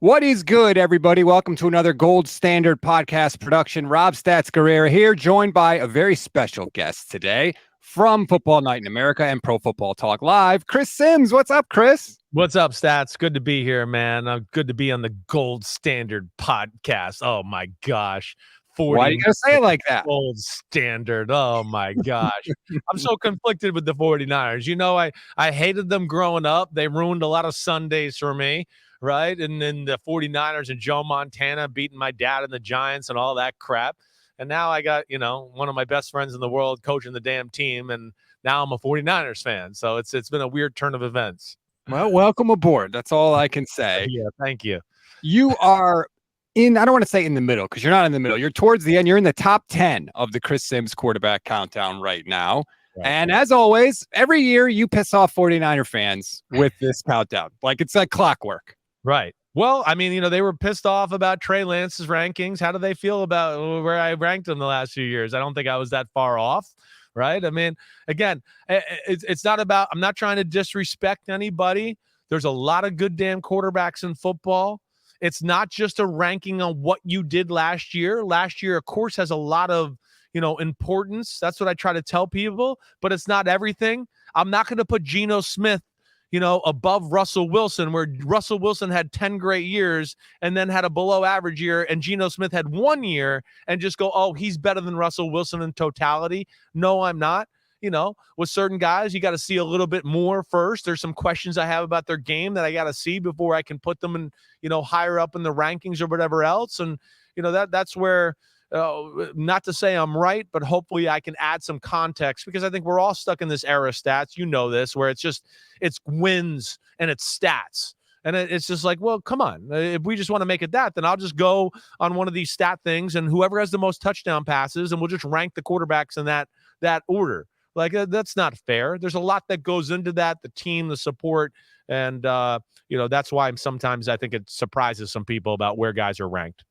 What is good, everybody? Welcome to another Gold Standard podcast production. Rob Stats Guerrera here, joined by a very special guest today from Football Night in America and Pro Football Talk Live, Chris Sims. What's up, Chris? What's up, Stats? Good to be here, man. Good to be on the Gold Standard podcast. Oh, my gosh. Why do you gotta say it like that? Gold Standard. Oh, my gosh. I'm so conflicted with the 49ers. You know, I hated them growing up. They ruined a lot of Sundays for me, right? And then the 49ers and Joe Montana beating my dad and the Giants and all that crap. And now I got, one of my best friends in the world coaching the damn team. And now I'm a 49ers fan. So it's been a weird turn of events. Well, welcome aboard. That's all I can say. Yeah, thank you. You are I don't want to say in the middle because you're not in the middle. You're towards the end. You're in the top 10 of the Chris Sims quarterback countdown right now. Right. And as always, every year you piss off 49er fans with this countdown. Like it's like clockwork. Right. Well, I mean, they were pissed off about Trey Lance's rankings. How do they feel about where I ranked him the last few years? I don't think I was that far off. Right. I mean, again, it's not about, I'm not trying to disrespect anybody. There's a lot of good damn quarterbacks in football. It's not just a ranking on what you did last year. Last year, of course, has a lot of, importance. That's what I try to tell people, but it's not everything. I'm not going to put Geno Smith, above Russell Wilson, where Russell Wilson had 10 great years and then had a below average year, and Geno Smith had 1 year and just go, oh, he's better than Russell Wilson in totality. No, I'm not. With certain guys, you got to see a little bit more first. There's some questions I have about their game that I got to see before I can put them in, higher up in the rankings or whatever else. And, that's where, not to say I'm right, but hopefully I can add some context because I think we're all stuck in this era stats. This, where it's wins and it's stats. And it's just like, well, come on. If we just want to make it that, then I'll just go on one of these stat things and whoever has the most touchdown passes, and we'll just rank the quarterbacks in that order. Like, that's not fair. There's a lot that goes into that, the team, the support. And, that's why sometimes I think it surprises some people about where guys are ranked.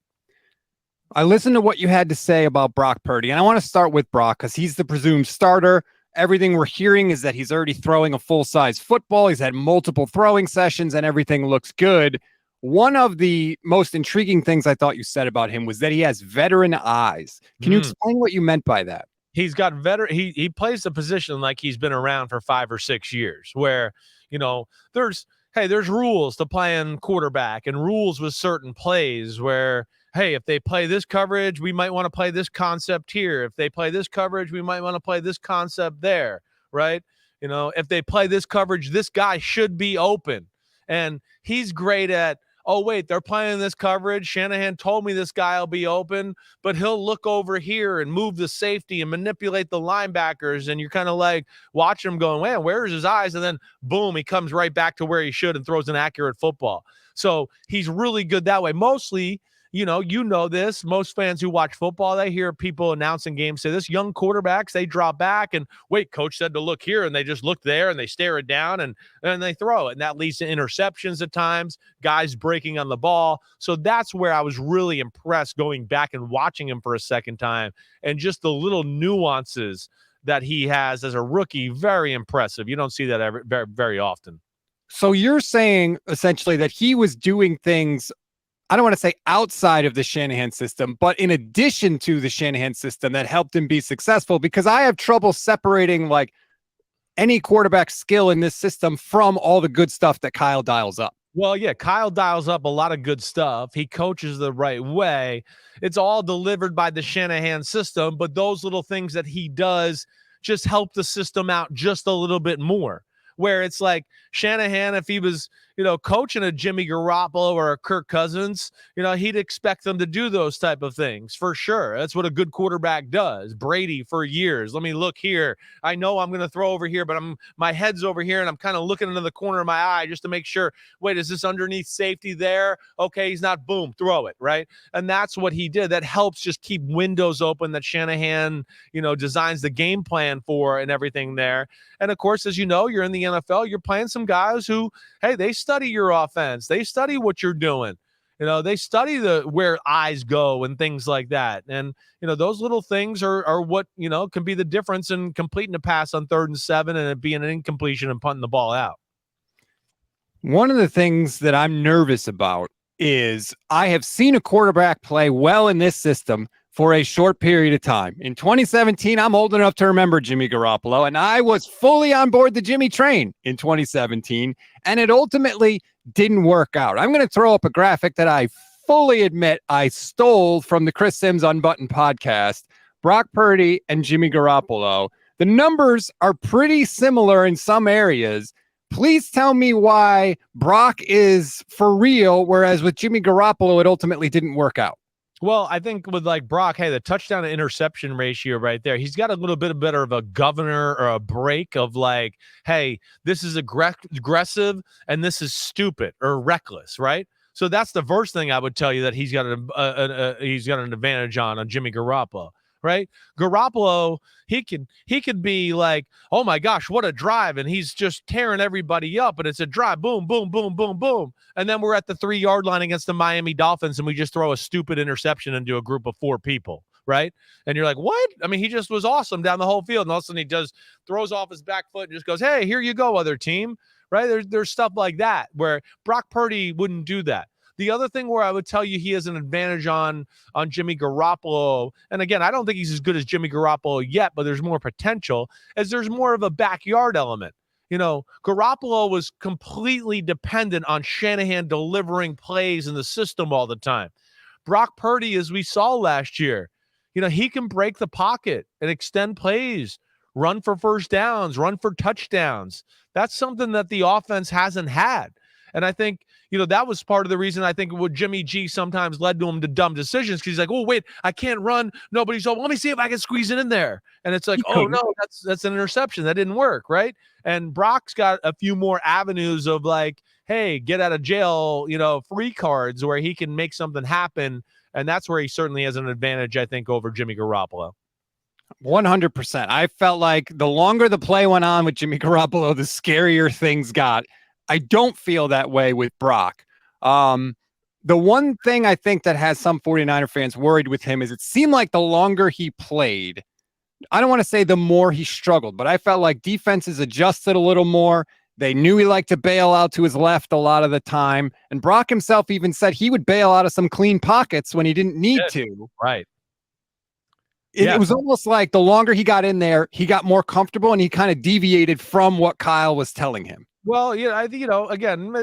I listened to what you had to say about Brock Purdy, and I want to start with Brock because he's the presumed starter. Everything we're hearing is that he's already throwing a full-size football. He's had multiple throwing sessions, and everything looks good. One of the most intriguing things I thought you said about him was that he has veteran eyes. Can you explain what you meant by that? He's got veteran. He plays the position like he's been around for 5 or 6 years. Where there's rules to playing quarterback and rules with certain plays. Where if they play this coverage, we might want to play this concept here. If they play this coverage, we might want to play this concept there. Right? If they play this coverage, this guy should be open, and he's great at. Oh, wait, they're playing this coverage. Shanahan told me this guy will be open, but he'll look over here and move the safety and manipulate the linebackers. And you're kind of like watching him going, man, where's his eyes? And then boom, he comes right back to where he should and throws an accurate football. So he's really good that way. Mostly, this. Most fans who watch football, they hear people announcing games say this. Young quarterbacks, they drop back and wait, coach said to look here, and they just look there and they stare it down and they throw it. And that leads to interceptions at times, guys breaking on the ball. So that's where I was really impressed going back and watching him for a second time, and just the little nuances that he has as a rookie. Very impressive. You don't see that very, very often. So you're saying essentially that he was doing things, I don't want to say outside of the Shanahan system, but in addition to the Shanahan system that helped him be successful, because I have trouble separating like any quarterback skill in this system from all the good stuff that Kyle dials up. Well, yeah, Kyle dials up a lot of good stuff. He coaches the right way. It's all delivered by the Shanahan system, but those little things that he does just help the system out just a little bit more. Where it's like Shanahan, if he was, coaching a Jimmy Garoppolo or a Kirk Cousins, he'd expect them to do those type of things for sure. That's what a good quarterback does. Brady for years. Let me look here. I know I'm going to throw over here, but my head's over here and I'm kind of looking into the corner of my eye just to make sure, wait, is this underneath safety there? Okay, he's not, boom, throw it, right? And that's what he did. That helps just keep windows open that Shanahan, designs the game plan for and everything there. And of course, as you know, you're in the NFL, you're playing some guys who, hey, they study your offense. They study what you're doing. They study where eyes go and things like that. And, those little things are what, can be the difference in completing a pass on 3rd and 7 and it being an incompletion and punting the ball out. One of the things that I'm nervous about is I have seen a quarterback play well in this system for a short period of time. In 2017, I'm old enough to remember Jimmy Garoppolo, and I was fully on board the Jimmy train in 2017, and it ultimately didn't work out. I'm going to throw up a graphic that I fully admit I stole from the Chris Sims Unbuttoned podcast. Brock Purdy and Jimmy Garoppolo. The numbers are pretty similar in some areas. Please tell me why Brock is for real, whereas with Jimmy Garoppolo, it ultimately didn't work out. Well, I think with like Brock, hey, the touchdown to interception ratio right there, he's got a little bit better of a governor or a break of like, hey, this is aggressive and this is stupid or reckless, right? So that's the first thing I would tell you that he's got an advantage on Jimmy Garoppolo, right? Garoppolo, he could be like, oh my gosh, what a drive, and he's just tearing everybody up, and it's a drive, boom, boom, boom, boom, boom, and then we're at the 3-yard line against the Miami Dolphins, and we just throw a stupid interception into a group of 4 people, right? And you're like, what? I mean, he just was awesome down the whole field, and all of a sudden he throws off his back foot and just goes, hey, here you go, other team, right? There's stuff like that where Brock Purdy wouldn't do that. The other thing where I would tell you he has an advantage on Jimmy Garoppolo, and again, I don't think he's as good as Jimmy Garoppolo yet, but there's more potential, as there's more of a backyard element. You know, Garoppolo was completely dependent on Shanahan delivering plays in the system all the time. Brock Purdy, as we saw last year, you know, he can break the pocket and extend plays, run for first downs, run for touchdowns. That's something that the offense hasn't had. And I think, you know, that was part of the reason I think what Jimmy G sometimes led to him to dumb decisions, because he's like, oh, wait, I can't run. Nobody's open. Let me see if I can squeeze it in there. And it's like, oh, no, that's an interception. That didn't work, right? And Brock's got a few more avenues of like, hey, get out of jail, you know, free cards where he can make something happen. And that's where he certainly has an advantage, I think, over Jimmy Garoppolo. 100%. I felt like the longer the play went on with Jimmy Garoppolo, the scarier things got. I don't feel that way with Brock. The one thing I think that has some 49er fans worried with him is it seemed like the longer he played, I don't want to say the more he struggled, but I felt like defenses adjusted a little more. They knew he liked to bail out to his left a lot of the time. And Brock himself even said he would bail out of some clean pockets when he didn't need to. Right. It was almost like the longer he got in there, he got more comfortable and he kind of deviated from what Kyle was telling him. Well, yeah, I think, you know, again,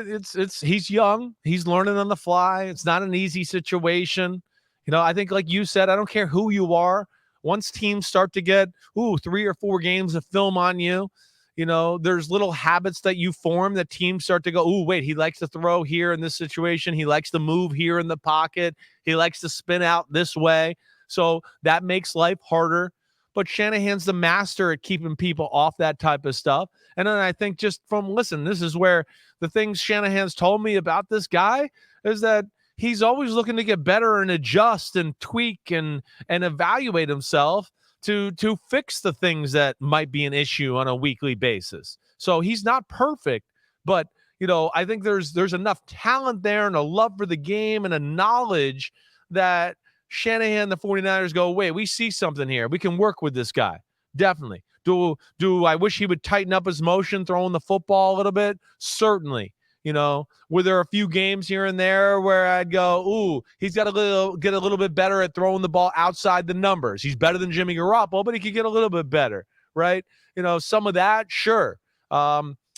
he's young, he's learning on the fly. It's not an easy situation. You know, I think, like you said, I don't care who you are. Once teams start to get 3 or 4 games of film on you, you know, there's little habits that you form that teams start to go, wait, he likes to throw here in this situation. He likes to move here in the pocket. He likes to spin out this way. So that makes life harder. But Shanahan's the master at keeping people off that type of stuff. And then I think just this is where the things Shanahan's told me about this guy is that he's always looking to get better and adjust and tweak and evaluate himself to fix the things that might be an issue on a weekly basis. So he's not perfect, but, you know, I think there's enough talent there and a love for the game and a knowledge that Shanahan, the 49ers go, wait, we see something here. We can work with this guy. Definitely. Do I wish he would tighten up his motion, throwing the football a little bit? Certainly. You know, were there a few games here and there where I'd go, he's got to get a little bit better at throwing the ball outside the numbers. He's better than Jimmy Garoppolo, but he could get a little bit better, right? You know, some of that, sure.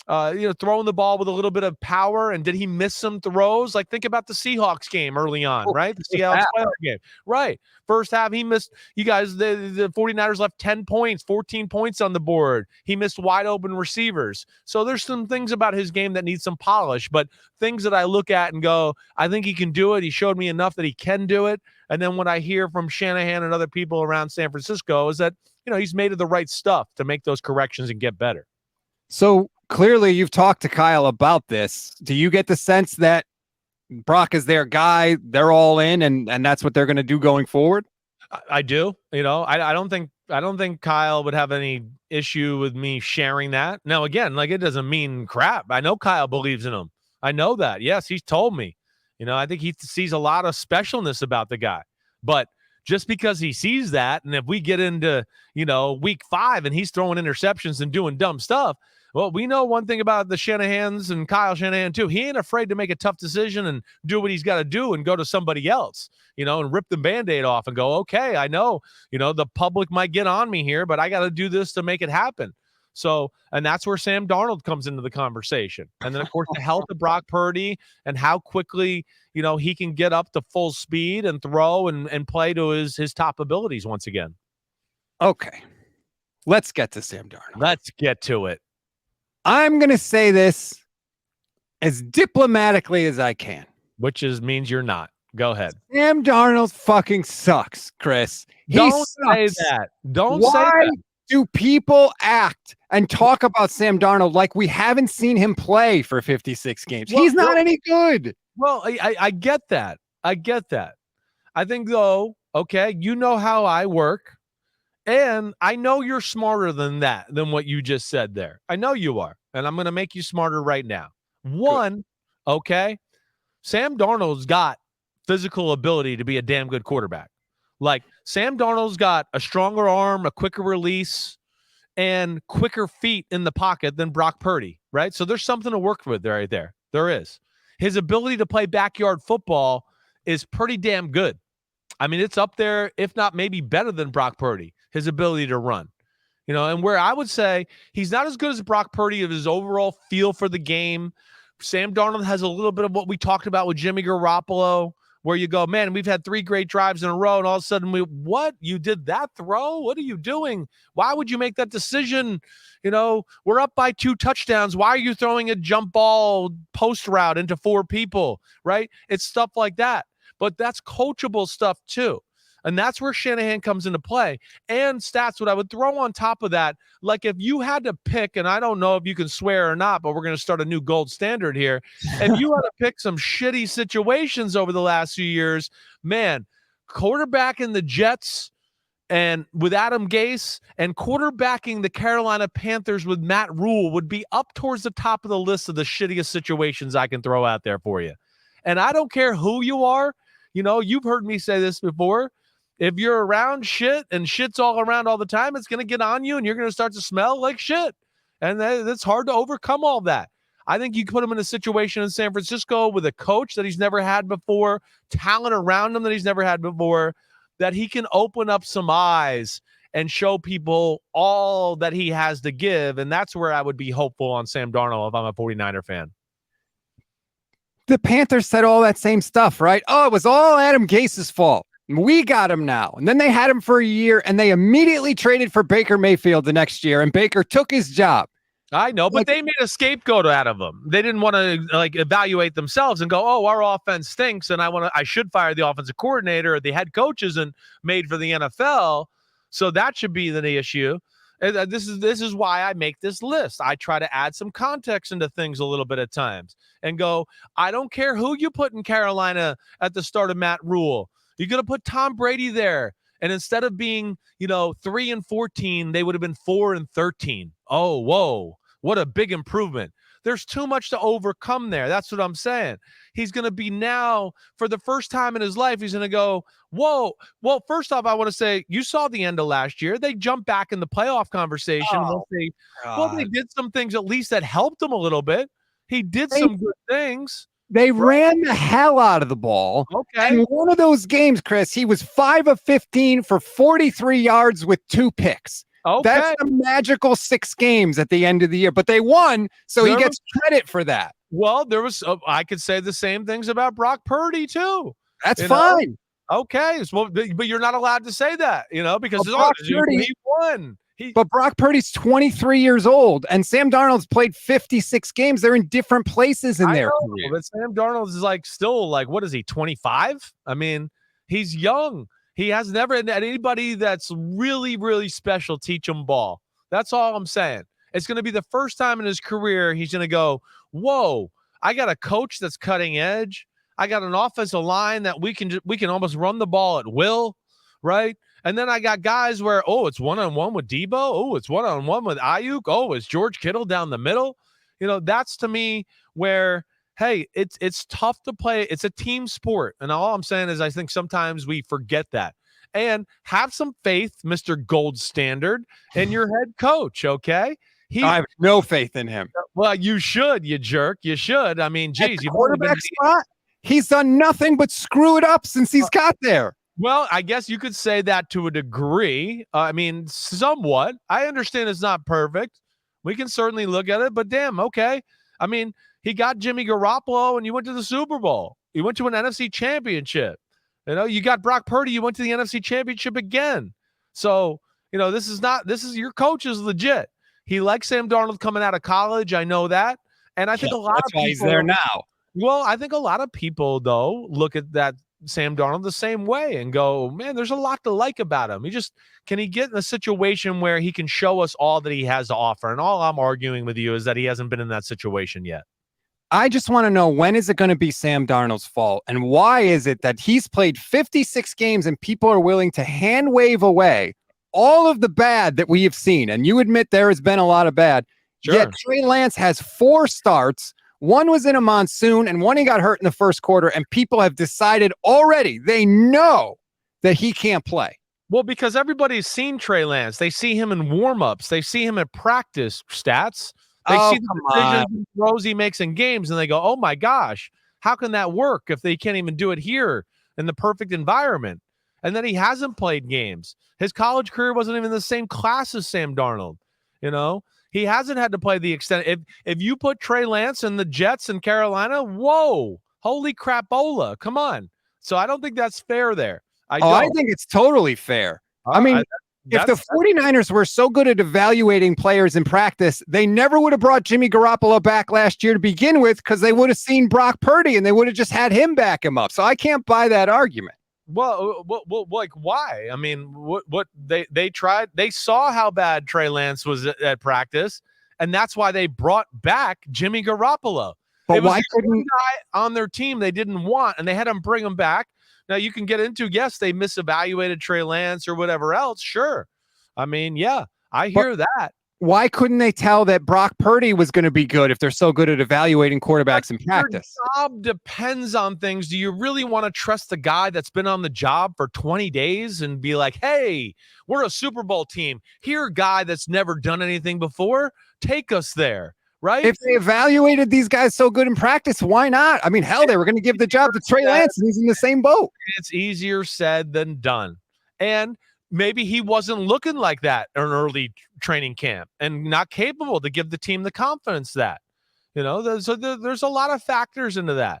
You know, throwing the ball with a little bit of power. And did he miss some throws? Like, think about the Seahawks game early on, right? The Seahawks game, right? First half, he missed. You guys, the 49ers left 10 points, 14 points on the board. He missed wide open receivers. So there's some things about his game that need some polish, but things that I look at and go, I think he can do it. He showed me enough that he can do it. And then what I hear from Shanahan and other people around San Francisco is that, you know, he's made of the right stuff to make those corrections and get better. So clearly you've talked to Kyle about this. Do you get the sense that Brock is their guy, they're all in, and that's what they're going to do going forward? I do. You know, I don't think Kyle would have any issue with me sharing that. Now, again, like, it doesn't mean crap. I know Kyle believes in him. I know that. Yes, he's told me. You know, I think he sees a lot of specialness about the guy. But just because he sees that, and if we get into, you know, week 5 and he's throwing interceptions and doing dumb stuff, Well, we know one thing about the Shanahans and Kyle Shanahan too. He ain't afraid to make a tough decision and do what he's got to do and go to somebody else, and rip the Band-Aid off and go, okay, I know, the public might get on me here, but I got to do this to make it happen. So, and that's where Sam Darnold comes into the conversation. And then, of course, the health of Brock Purdy and how quickly, he can get up to full speed and throw and play to his top abilities once again. Okay. Let's get to Sam Darnold. Let's get to it. I'm going to say this as diplomatically as I can. Which means you're not. Go ahead. Sam Darnold fucking sucks, Chris. Don't say that. Don't say that. Why do people act and talk about Sam Darnold like we haven't seen him play for 56 games? He's not any good. Well, I get that. I get that. I think, though, okay, you know how I work. And I know you're smarter than what you just said there. I know you are. And I'm going to make you smarter right now. One, okay, Sam Darnold's got physical ability to be a damn good quarterback. Like, Sam Darnold's got a stronger arm, a quicker release, and quicker feet in the pocket than Brock Purdy, right? So there's something to work with right there. There is. His ability to play backyard football is pretty damn good. I mean, it's up there, if not maybe better than Brock Purdy, his ability to run. And where I would say he's not as good as Brock Purdy of his overall feel for the game. Sam Darnold has a little bit of what we talked about with Jimmy Garoppolo, where you go, man, we've had 3 great drives in a row, and all of a sudden, what? You did that throw? What are you doing? Why would you make that decision? We're up by 2 touchdowns. Why are you throwing a jump ball post route into 4 people, right? It's stuff like that. But that's coachable stuff too. And that's where Shanahan comes into play. And stats, what I would throw on top of that, like if you had to pick, and I don't know if you can swear or not, but we're going to start a new gold standard here. If you had to pick some shitty situations over the last few years, man, quarterbacking the Jets and with Adam Gase and quarterbacking the Carolina Panthers with Matt Rule would be up towards the top of the list of the shittiest situations I can throw out there for you. And I don't care who you are. You've heard me say this before. If you're around shit and shit's all around all the time, it's going to get on you and you're going to start to smell like shit. And that's hard to overcome all that. I think you put him in a situation in San Francisco with a coach that he's never had before, talent around him that he's never had before, that he can open up some eyes and show people all that he has to give. And that's where I would be hopeful on Sam Darnold if I'm a 49er fan. The Panthers said all that same stuff, right? Oh, it was all Adam Gase's fault. We got him now. And then they had him for a year and they immediately traded for Baker Mayfield the next year and Baker took his job. I know, but they made a scapegoat out of him. They didn't want to evaluate themselves and go, oh, our offense stinks and I should fire the offensive coordinator or the head coach isn't made for the NFL. So that should be the issue. And this is why I make this list. I try to add some context into things a little bit at times and go, I don't care who you put in Carolina at the start of Matt Rule. You're going to put Tom Brady there. And instead of being, 3-14, they would have been 4-13. Oh, whoa. What a big improvement. There's too much to overcome there. That's what I'm saying. He's going to be now, for the first time in his life, he's going to go, whoa. Well, first off, I want to say, you saw the end of last year. They jumped back in the playoff conversation. They did some things at least that helped him a little bit. He did some good things. They ran the hell out of the ball. Okay. And one of those games, Chris, he was 5 of 15 for 43 yards with 2 picks. Okay. That's a magical 6 games at the end of the year, but they won, so he gets credit for that. Well, I could say the same things about Brock Purdy too. That's fine. Okay. But you're not allowed to say that, because he won. But Brock Purdy's 23 years old, and Sam Darnold's played 56 games. They're in different places in their career. But Sam Darnold is still what is he, 25? I mean, he's young. He has never had anybody that's really, really special teach him ball. That's all I'm saying. It's going to be the first time in his career he's going to go, whoa, I got a coach that's cutting edge. I got an offensive line that we can almost run the ball at will, right? And then I got guys where, it's one-on-one with Debo. Oh, it's one-on-one with Ayuk. Oh, it's George Kittle down the middle. That's to me where, hey, it's tough to play. It's a team sport. And all I'm saying is I think sometimes we forget that. And have some faith, Mr. Gold Standard, in your head coach, okay? I have no faith in him. Well, you should, you jerk. You should. I mean, geez, you've only been quarterback spot. He's done nothing but screw it up since he's got there. Well, I guess you could say that to a degree. I mean, somewhat. I understand it's not perfect. We can certainly look at it, but damn, okay. I mean, he got Jimmy Garoppolo and you went to the Super Bowl. You went to an NFC championship. You know, you got Brock Purdy. You went to the NFC championship again. So, you know, this is your coach is legit. He likes Sam Darnold coming out of college. I know that. And I think a lot of people, he's there now. Well, I think a lot of people, though, look at that Sam Darnold the same way and go, man, there's a lot to like about him. Can he get in a situation where he can show us all that he has to offer? And all I'm arguing with you is that he hasn't been in that situation yet. I just want to know, when is it going to be Sam Darnold's fault? And why is it that he's played 56 games and people are willing to hand wave away all of the bad that we have seen? And you admit there has been a lot of bad. Sure. Yet Trey Lance has 4 starts. One was in a monsoon and one he got hurt in the first quarter. And people have decided already, they know that he can't play. Well, because everybody's seen Trey Lance. They see him in warmups. They see him at practice stats. They see the decisions and throws he makes in games, and they go, oh, my gosh, how can that work if they can't even do it here in the perfect environment? And then he hasn't played games. His college career wasn't even the same class as Sam Darnold. You know, he hasn't had to play the extent. If you put Trey Lance and the Jets in Carolina, whoa, holy crapola, come on. So I don't think that's fair there. I think it's totally fair. I mean, if the 49ers were so good at evaluating players in practice, they never would have brought Jimmy Garoppolo back last year to begin with, because they would have seen Brock Purdy and they would have just had him back him up. So I can't buy that argument. Well, like why? I mean, what they tried, they saw how bad Trey Lance was at practice, and that's why they brought back Jimmy Garoppolo. But why couldn't guy on their team they didn't want, and they had him bring him back? Now you can get into, yes, they misevaluated Trey Lance or whatever else. Sure. I mean, yeah, I hear that. Why couldn't they tell that Brock Purdy was going to be good if they're so good at evaluating quarterbacks in practice? Your job depends on things. Do you really want to trust the guy that's been on the job for 20 days and be like, hey, we're a Super Bowl team. Here, guy that's never done anything before, take us there. Right? If they evaluated these guys so good in practice, why not? I mean, hell, they were going to give the job to Trey Lance, and he's in the same boat. It's easier said than done. And maybe he wasn't looking like that in early training camp and not capable to give the team the confidence that, you know, there's a lot of factors into that.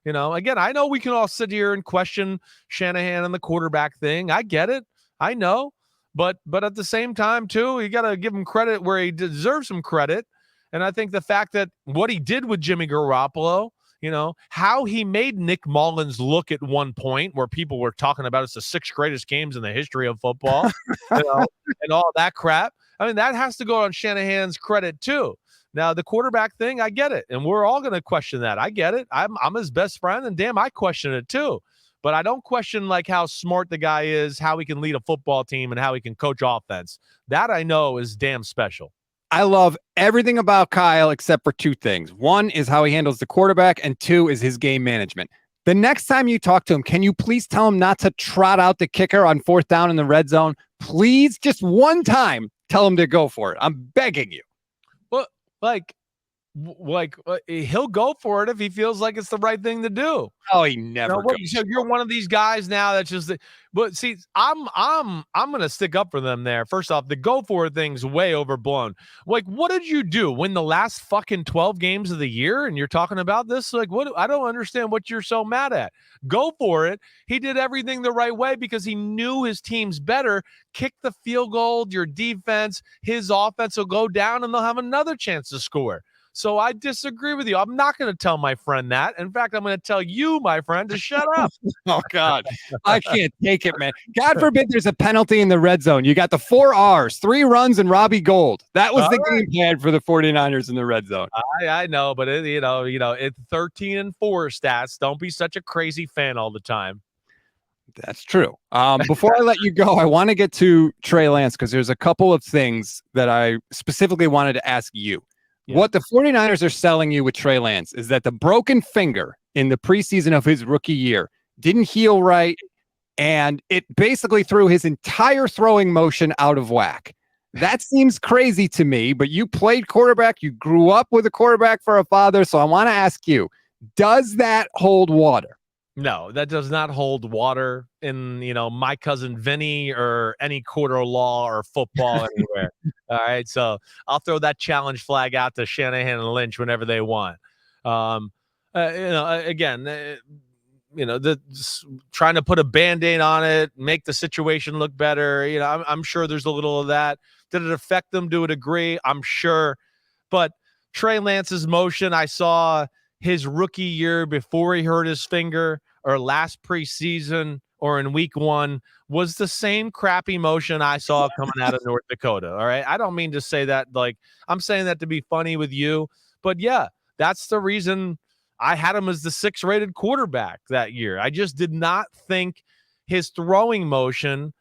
You know, again, I know we can all sit here and question Shanahan and the quarterback thing. I get it. I know. But at the same time, too, you got to give him credit where he deserves some credit. And I think the fact that what he did with Jimmy Garoppolo, you know, how he made Nick Mullins look at one point where people were talking about it's the 6 greatest games in the history of football, you know, and all that crap. I mean, that has to go on Shanahan's credit, too. Now, the quarterback thing, I get it. And we're all going to question that. I get it. I'm his best friend, and damn, I question it, too. But I don't question, like, how smart the guy is, how he can lead a football team, and how he can coach offense. That I know is damn special. I love everything about Kyle except for 2 things. 1 is how he handles the quarterback, and 2 is his game management. The next time you talk to him, can you please tell him not to trot out the kicker on 4th down in the red zone? Please, just one time, tell him to go for it. I'm begging you. Well, he'll go for it if he feels like it's the right thing to do. Oh, he never goes. So you're one of these guys now that's just. But see, I'm gonna stick up for them there. First off, the go for it thing's way overblown. Like, what did you do? Win the last fucking 12 games of the year, and you're talking about this? Like, what? I don't understand what you're so mad at. Go for it. He did everything the right way because he knew his team's better. Kick the field goal, your defense, his offense will go down, and they'll have another chance to score. So I disagree with you. I'm not going to tell my friend that. In fact, I'm going to tell you, my friend, to shut up. Oh, God. I can't take it, man. God forbid there's a penalty in the red zone. You got the 4 R's, 3 runs, and Robbie Gould. That was the game plan for the 49ers in the red zone. I know, but it's 13-4 stats. Don't be such a crazy fan all the time. That's true. Before I let you go, I want to get to Trey Lance because there's a couple of things that I specifically wanted to ask you. Yeah. What the 49ers are selling you with Trey Lance is that the broken finger in the preseason of his rookie year didn't heal right, and it basically threw his entire throwing motion out of whack. That seems crazy to me, but you played quarterback. You grew up with a quarterback for a father. So I want to ask you, does that hold water? No, that does not hold water in, my cousin Vinny or any court of law or football anywhere. All right. So I'll throw that challenge flag out to Shanahan and Lynch whenever they want. Again, trying to put a Band-Aid on it, make the situation look better. I'm sure there's a little of that. Did it affect them to a degree? I'm sure. But Trey Lance's motion, I saw his rookie year before he hurt his finger, or last preseason, or in week 1, was the same crappy motion I saw coming out of North Dakota. All right. I don't mean to say that like I'm saying that to be funny with you, but yeah, that's the reason I had him as the 6th rated quarterback that year. I just did not think his throwing motion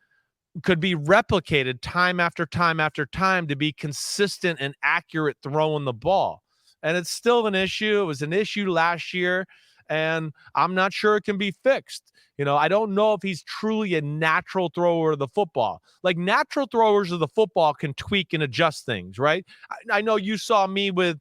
could be replicated time after time after time to be consistent and accurate throwing the ball. And it's still an issue. It was an issue last year, and I'm not sure it can be fixed. I don't know if he's truly a natural thrower of the football. Like, natural throwers of the football can tweak and adjust things, right? I know you saw me with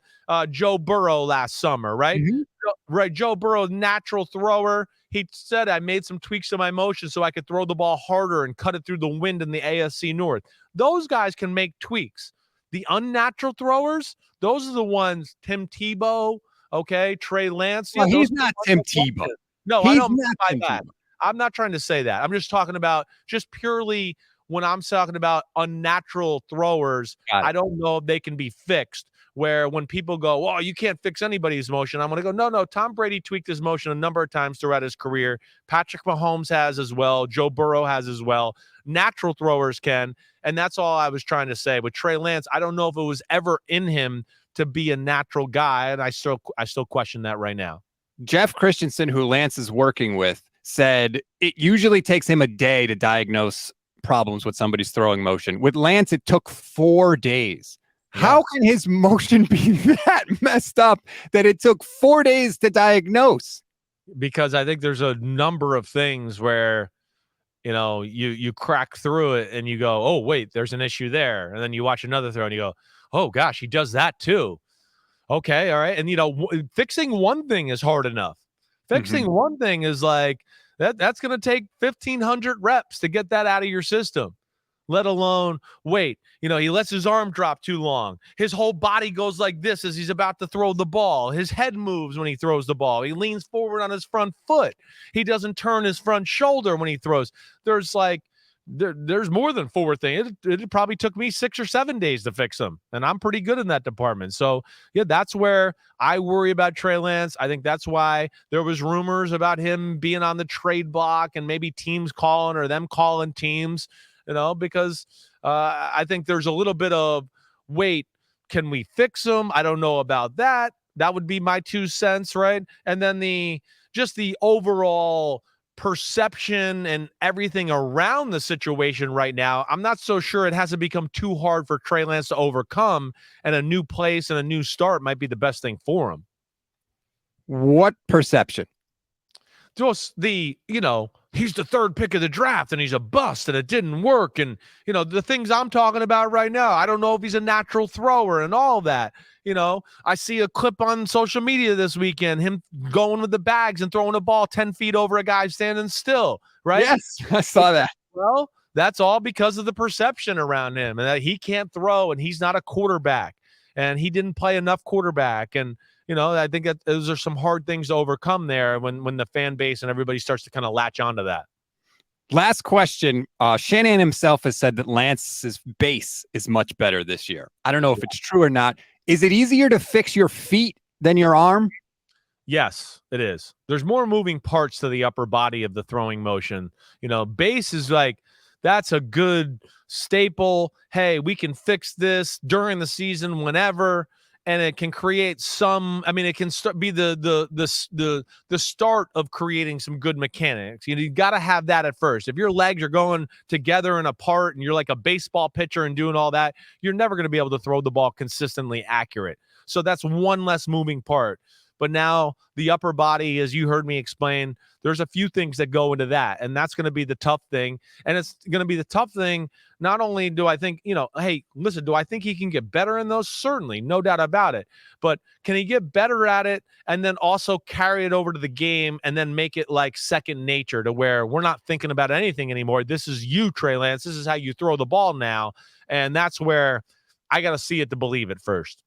Joe Burrow last summer, right? Mhm. Right. Joe Burrow, natural thrower. He said I made some tweaks to my motion so I could throw the ball harder and cut it through the wind in the AFC North. Those guys can make tweaks. The unnatural throwers, those are the ones, Tim Tebow, okay, Trey Lance. Well, Yeah, those he's not Tim Tebow. No, I He's don't mean not by Tim that. Tebow. I'm not trying to say that. I'm just talking about just purely when I'm talking about unnatural throwers, Got I it. don't know if they can be fixed. Where when people go, "Oh, you can't fix anybody's motion," I'm going to go, no. Tom Brady tweaked his motion a number of times throughout his career. Patrick Mahomes has as well. Joe Burrow has as well. Natural throwers can, and that's all I was trying to say. With Trey Lance, I don't know if it was ever in him to be a natural guy, and I still question that right now. Jeff Christensen, who Lance is working with, said it usually takes him a day to diagnose problems with somebody's throwing motion. With Lance, it took 4 days. How Yes. can his motion be that messed up that it took 4 days to diagnose? Because I think there's a number of things where you crack through it and you go, oh wait, there's an issue there, and then you watch another throw and you go, oh gosh, he does that too. Okay, all right, and fixing one thing is hard enough. Fixing one thing is like that's going to take 1,500 reps to get that out of your system. Let alone wait. He lets his arm drop too long. His whole body goes like this as he's about to throw the ball. His head moves when he throws the ball. He leans forward on his front foot. He doesn't turn his front shoulder when he throws. There's more than 4 things. It probably took me 6 or 7 days to fix them, and I'm pretty good in that department. So yeah, that's where I worry about Trey Lance. I think that's why there was rumors about him being on the trade block and maybe teams calling or them calling teams. Because I think there's a little bit of, wait, can we fix them? I don't know about that. That would be my 2 cents, right? And then the overall perception and everything around the situation right now, I'm not so sure it hasn't become too hard for Trey Lance to overcome, and a new place and a new start might be the best thing for him. What perception? Just he's the 3rd pick of the draft and he's a bust and it didn't work. And, the things I'm talking about right now, I don't know if he's a natural thrower and all that. I see a clip on social media this weekend, him going with the bags and throwing a ball 10 feet over a guy standing still, right? Yes, I saw that. Well, that's all because of the perception around him and that he can't throw and he's not a quarterback and he didn't play enough quarterback. And, I think that those are some hard things to overcome there when the fan base and everybody starts to kind of latch onto that. Last question. Shanahan himself has said that Lance's base is much better this year. I don't know if it's true or not. Is it easier to fix your feet than your arm? Yes, it is. There's more moving parts to the upper body of the throwing motion. Base is like, that's a good staple. Hey, we can fix this during the season whenever. And it can create it can be the start of creating some good mechanics. You got to have that at first. If your legs are going together and apart and you're like a baseball pitcher and doing all that, you're never going to be able to throw the ball consistently accurate. So that's one less moving part. But now the upper body, as you heard me explain, there's a few things that go into that. And that's going to be the tough thing. And it's going to be the tough thing. Not only do I think, hey, listen, do I think he can get better in those? Certainly, no doubt about it. But can he get better at it and then also carry it over to the game and then make it like second nature to where we're not thinking about anything anymore? This is you, Trey Lance. This is how you throw the ball now. And that's where I got to see it to believe it first.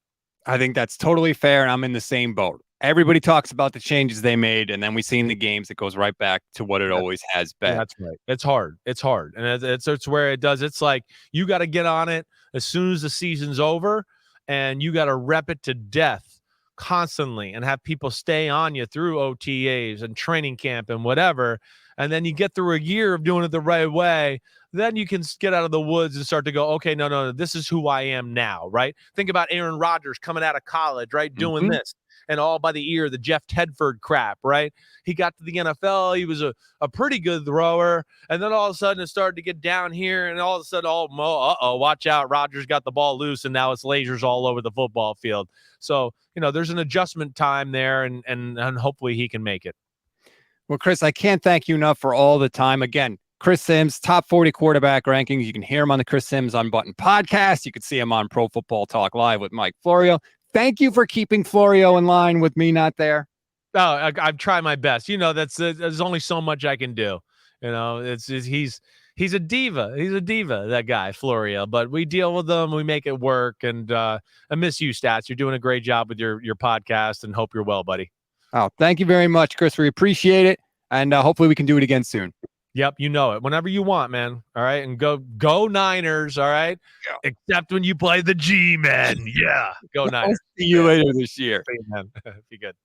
I think that's totally fair, and I'm in the same boat. Everybody talks about the changes they made, and then we see in the games it goes right back to what it always has been. That's right. It's hard. It's hard. And it's where it does. It's like you got to get on it as soon as the season's over, and you got to rep it to death constantly and have people stay on you through OTAs and training camp and whatever. And then you get through a year of doing it the right way. Then you can get out of the woods and start to go, okay, no, this is who I am now, right? Think about Aaron Rodgers coming out of college, right? Doing this. And all by the ear, the Jeff Tedford crap, right? He got to the NFL. He was a pretty good thrower. And then all of a sudden it started to get down here. And all of a sudden, watch out. Rodgers got the ball loose. And now it's lasers all over the football field. So, there's an adjustment time there. And hopefully he can make it. Well, Chris, I can't thank you enough for all the time. Again, Chris Sims, top 40 quarterback rankings. You can hear him on the Chris Sims Unbuttoned podcast. You can see him on Pro Football Talk Live with Mike Florio. Thank you for keeping Florio in line with me not there. Oh, I've tried my best. There's only so much I can do. He's a diva. He's a diva, that guy, Florio. But we deal with them. We make it work. And I miss you, Stats. You're doing a great job with your podcast, and hope you're well, buddy. Oh, thank you very much, Chris. We appreciate it. And hopefully we can do it again soon. Yep, you know it. Whenever you want, man. All right, and go Niners. All right, yeah. Except when you play the G-men. Yeah, go Niners. I'll see you later this year. Be good.